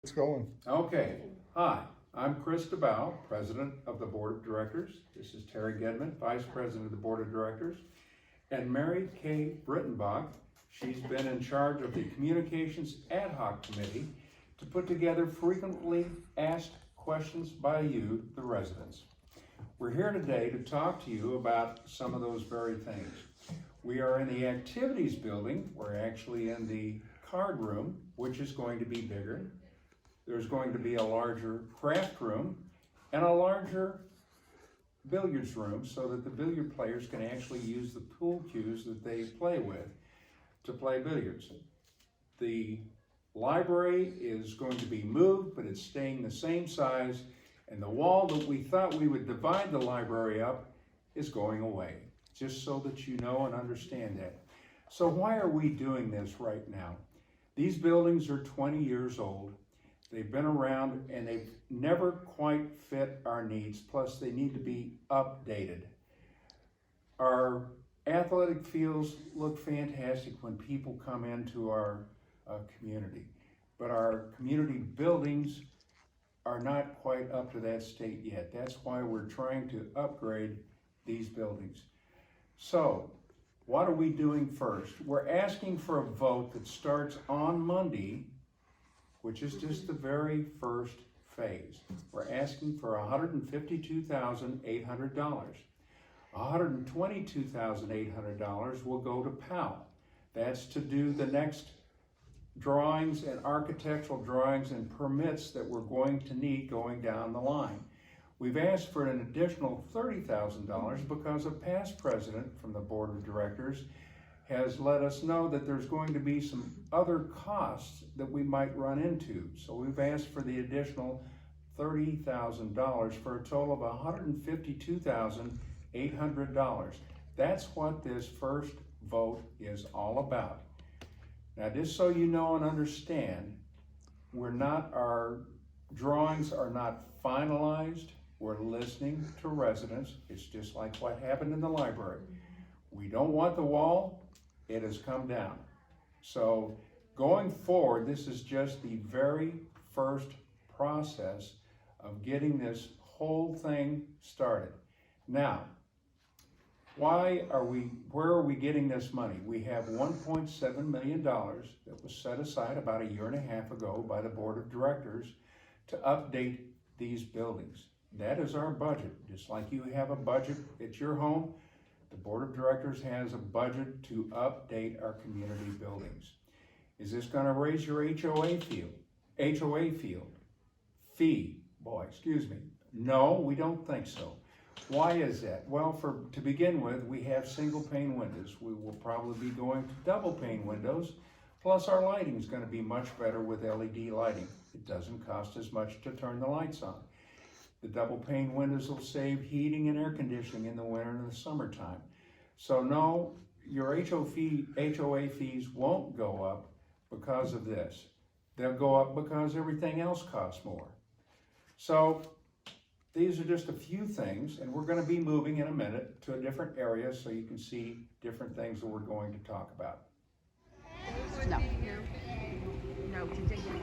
It's going. Okay, hi, I'm Chris DeBow, President of the Board of Directors. This is Terry Gedman, Vice President of the Board of Directors. And Mary Kay Brittenbach, she's been in charge of the Communications Ad Hoc Committee to put together frequently asked questions by you, the residents. We're here today to talk to you about some of those very things. We are in the activities building. We're actually in the card room, which is going to be bigger. There's going to be a larger craft room and a larger billiards room so that the billiard players can actually use the pool cues that they play with to play billiards. The library is going to be moved, but it's staying the same size, and the wall that we thought we would divide the library up is going away, just so that you know and understand that. So why are we doing this right now? These buildings are 20 years old. They've been around and they've never quite fit our needs, plus they need to be updated. Our athletic fields look fantastic when people come into our community, but our community buildings are not quite up to that state yet. That's why we're trying to upgrade these buildings. So, what are we doing first? We're asking for a vote that starts on Monday, which is just the very first phase. We're asking for $152,800. $122,800 will go to PAL. That's to do the next drawings and architectural drawings and permits that we're going to need going down the line. We've asked for an additional $30,000 because a past president from the Board of Directors has let us know that there's going to be some other costs that we might run into. So we've asked for the additional $30,000 for a total of $152,800. That's what this first vote is all about. Now, just so you know and understand, our drawings are not finalized. We're listening to residents. It's just like what happened in the library. We don't want the wall. It has come down. So going forward, this is just the very first process of getting this whole thing started. Now, where are we getting this money? We have $1.7 million that was set aside about a year and a half ago by the Board of Directors to update these buildings. That is our budget. Just like you have a budget at your home, the Board of Directors has a budget to update our community buildings. Is this going to raise your HOA fee? No, we don't think so. Why is that? Well, to begin with, we have single pane windows. We will probably be going to double pane windows. Plus our lighting is going to be much better with LED lighting. It doesn't cost as much to turn the lights on. The double pane windows will save heating and air conditioning in the winter and the summertime. So no, your HOA fees won't go up because of this. They'll go up because everything else costs more. So these are just a few things, and we're going to be moving in a minute to a different area so you can see different things that we're going to talk about. No. No, continue.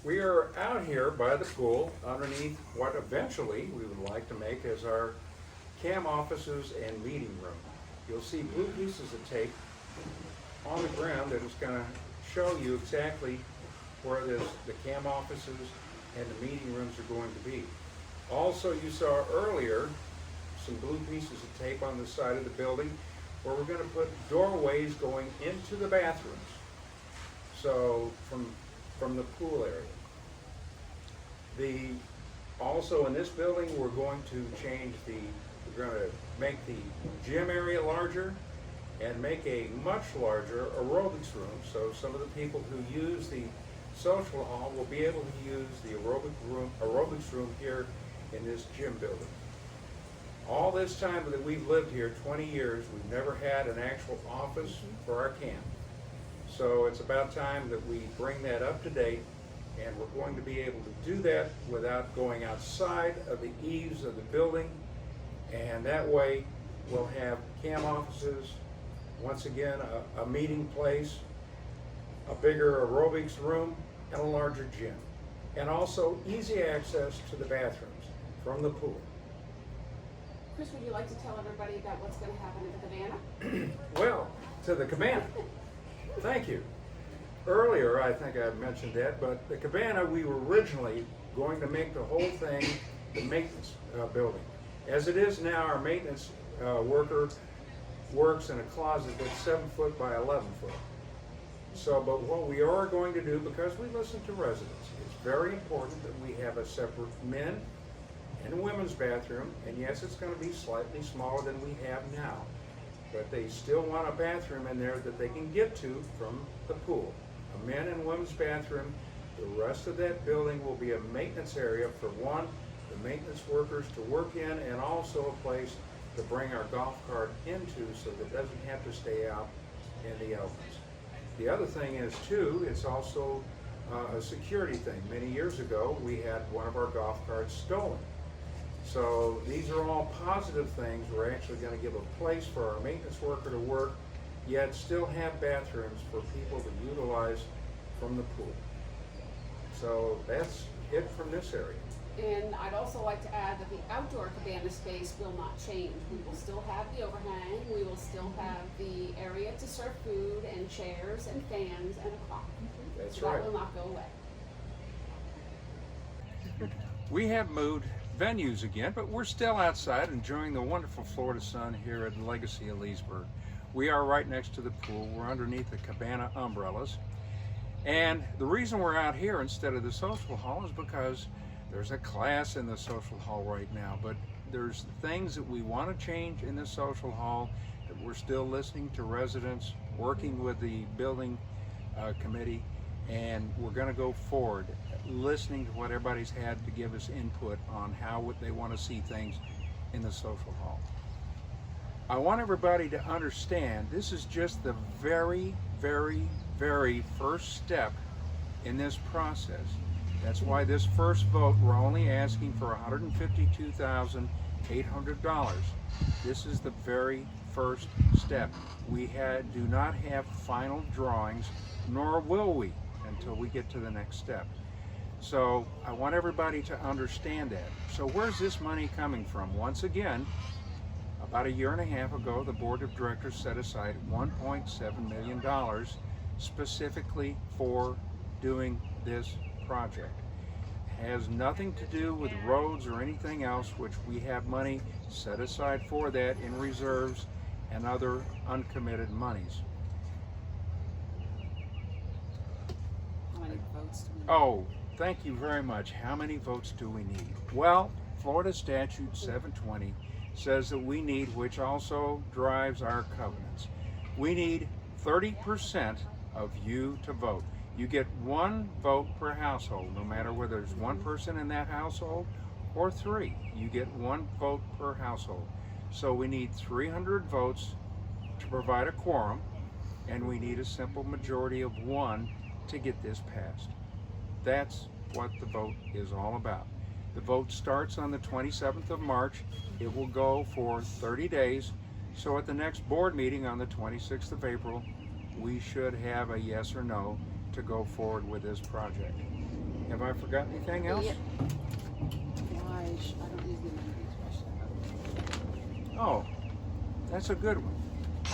We are out here by the pool underneath what eventually we would like to make as our CAM offices and meeting room. you'll see blue pieces of tape on the ground that is going to show you exactly where the CAM offices and the meeting rooms are going to be. Also, you saw earlier some blue pieces of tape on the side of the building where we're going to put doorways going into the bathrooms. So from the pool area. Also in this building, we're going to we're going to make the gym area larger and make a much larger aerobics room. So some of the people who use the social hall will be able to use the aerobics room here in this gym building. All this time that we've lived here, 20 years, we've never had an actual office for our camp. So it's about time that we bring that up to date, and we're going to be able to do that without going outside of the eaves of the building. And that way we'll have CAM offices, once again, a meeting place, a bigger aerobics room, and a larger gym. And also easy access to the bathrooms from the pool. Chris, would you like to tell everybody about what's going to happen at the Cabana? Well, to the Cabana. Thank you. Earlier, I think I mentioned that, but the Cabana, we were originally going to make the whole thing the maintenance building. As it is now, our maintenance worker works in a closet that's 7 foot by 11 foot. So, but what we are going to do, because we listen to residents, it's very important that we have a separate men and women's bathroom, and yes, it's going to be slightly smaller than we have now, but they still want a bathroom in there that they can get to from the pool. A men and women's bathroom. The rest of that building will be a maintenance area for the maintenance workers to work in, and also a place to bring our golf cart into so that it doesn't have to stay out in the elements. The other thing is too, it's also a security thing. Many years ago, we had one of our golf carts stolen. So these are all positive things. We're actually going to give a place for our maintenance worker to work, yet still have bathrooms for people to utilize from the pool. So that's it from this area. And I'd also like to add that the outdoor Cabana space will not change. We will still have the overhang, we will still have the area to serve food and chairs and fans and a clock. That's So right. that will not go away. We have moved venues again, but we're still outside enjoying the wonderful Florida sun here at Legacy of Leesburg. We are right next to the pool. We're underneath the Cabana umbrellas. And the reason we're out here instead of the social hall is because there's a class in the social hall right now, but there's things that we want to change in the social hall that we're still listening to residents, working with the building committee, and we're going to go forward listening to what everybody's had to give us input on how they want to see things in the social hall. I want everybody to understand this is just the very, very, very first step in this process. That's why this first vote, we're only asking for $152,800. This is the very first step. We do not have final drawings, nor will we until we get to the next step. So I want everybody to understand that. So where's this money coming from? Once again, about a year and a half ago, the Board of Directors set aside $1.7 million specifically for doing this project. It has nothing to do with roads or anything else, which we have money set aside for that in reserves and other uncommitted monies. How many votes do we need? Oh, thank you very much. How many votes do we need? Well, Florida Statute 720 says that we need, which also drives our covenants, we need 30% of you to vote. You get 1 vote per household, no matter whether there's 1 person in that household or 3. You get 1 vote per household. So we need 300 votes to provide a quorum, and we need a simple majority of 1 to get this passed. That's what the vote is all about. The vote starts on the 27th of March. It will go for 30 days. So at the next board meeting on the 26th of April, we should have a yes or no to go forward with this project. Have I forgotten anything else? Yeah. Why I don't use the amenities rush. Oh, that's a good one.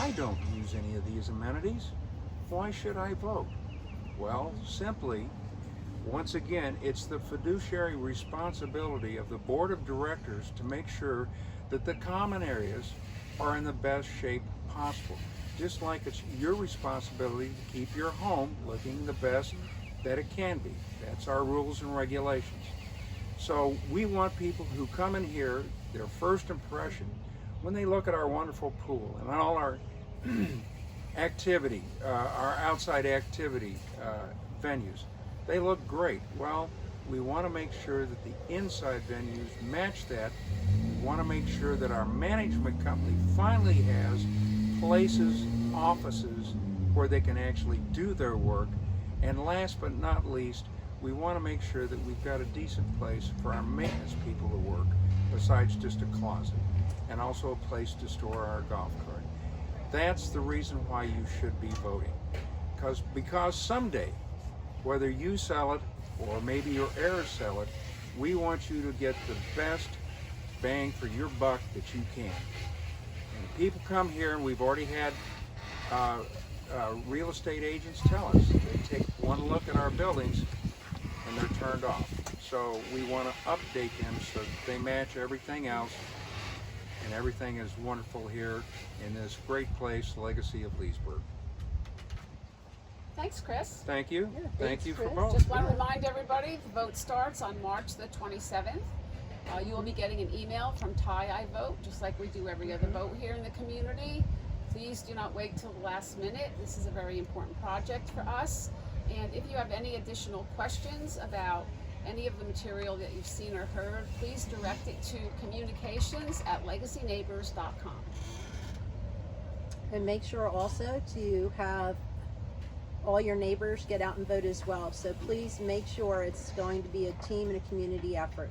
I don't use any of these amenities. Why should I vote? Well, simply, once again, it's the fiduciary responsibility of the board of directors to make sure that the common areas are in the best shape possible. Just like it's your responsibility to keep your home looking the best that it can be. That's our rules and regulations. So we want people who come in here, their first impression, when they look at our wonderful pool and all our activity, our outside activity venues, they look great. Well, we want to make sure that the inside venues match that. We want to make sure that our management company finally has places, offices where they can actually do their work. And last but not least, we want to make sure that we've got a decent place for our maintenance people to work, besides just a closet, and also a place to store our golf cart. That's the reason why you should be voting. Because someday, whether you sell it or maybe your heirs sell it, we want you to get the best bang for your buck that you can. And people come here, and we've already had real estate agents tell us they take one look at our buildings and they're turned off. So we want to update them so that they match everything else, and everything is wonderful here in this great place, Legacy of Leesburg. Thanks, Chris. Thank you. Yeah, Thank thanks, you for Chris. both. Just want to remind everybody, the vote starts on March the 27th. You will be getting an email from Tie I Vote, just like we do every other vote here in the community. Please do not wait till the last minute. This is a very important project for us. And if you have any additional questions about any of the material that you've seen or heard, please direct it to communications@legacyneighbors.com. And make sure also to have all your neighbors get out and vote as well. So please make sure it's going to be a team and a community effort.